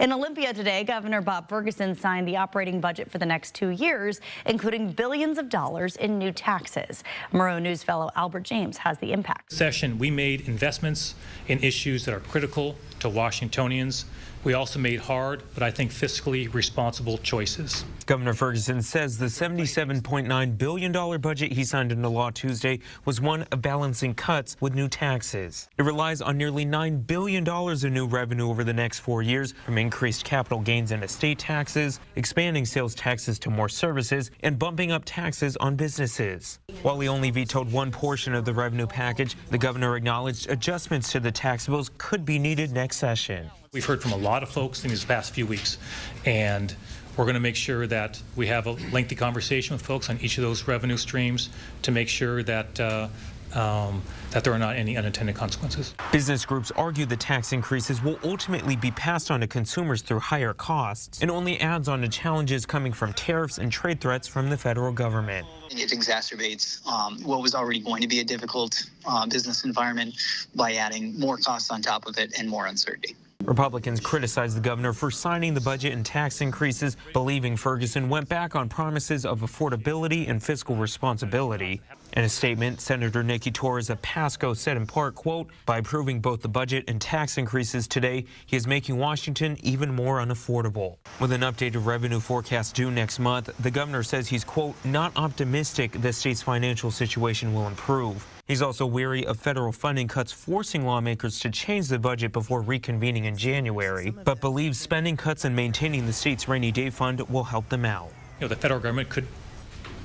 In Olympia today, Governor Bob Ferguson signed the operating budget for the next 2 years, including billions of dollars in new taxes. Maroon News fellow Albert James has the impact. Session, we made investments in issues that are critical to Washingtonians. We also made hard, but I think fiscally responsible choices. Governor Ferguson says the $77.9 billion budget he signed into law Tuesday was one of balancing cuts with new taxes. It relies on nearly $9 billion in new revenue over the next 4 years from increased capital gains and estate taxes, expanding sales taxes to more services, and bumping up taxes on businesses. While he only vetoed one portion of the revenue package, the governor acknowledged adjustments to the tax bills could be needed next session. We've heard from a lot of folks in these past few weeks, and we're going to make sure that we have a lengthy conversation with folks on each of those revenue streams to make sure that that there are not any unintended consequences. Business groups argue the tax increases will ultimately be passed on to consumers through higher costs and only adds on to challenges coming from tariffs and trade threats from the federal government. It exacerbates what was already going to be a difficult business environment by adding more costs on top of it and more uncertainty. Republicans criticized the governor for signing the budget and tax increases, believing Ferguson went back on promises of affordability and fiscal responsibility. In a statement, Senator Nikki Torres of Pasco said in part, quote, "By approving both the budget and tax increases today, he is making Washington even more unaffordable." With an updated revenue forecast due next month, the governor says he's, quote, "not optimistic the state's financial situation will improve." He's also weary of federal funding cuts forcing lawmakers to change the budget before reconvening in January, but believes spending cuts and maintaining the state's rainy day fund will help them out. You know, the federal government could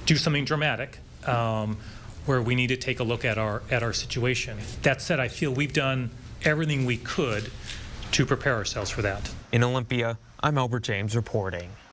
do something dramatic where we need to take a look at our situation. That said, I feel we've done everything we could to prepare ourselves for that. In Olympia, I'm Albert James reporting.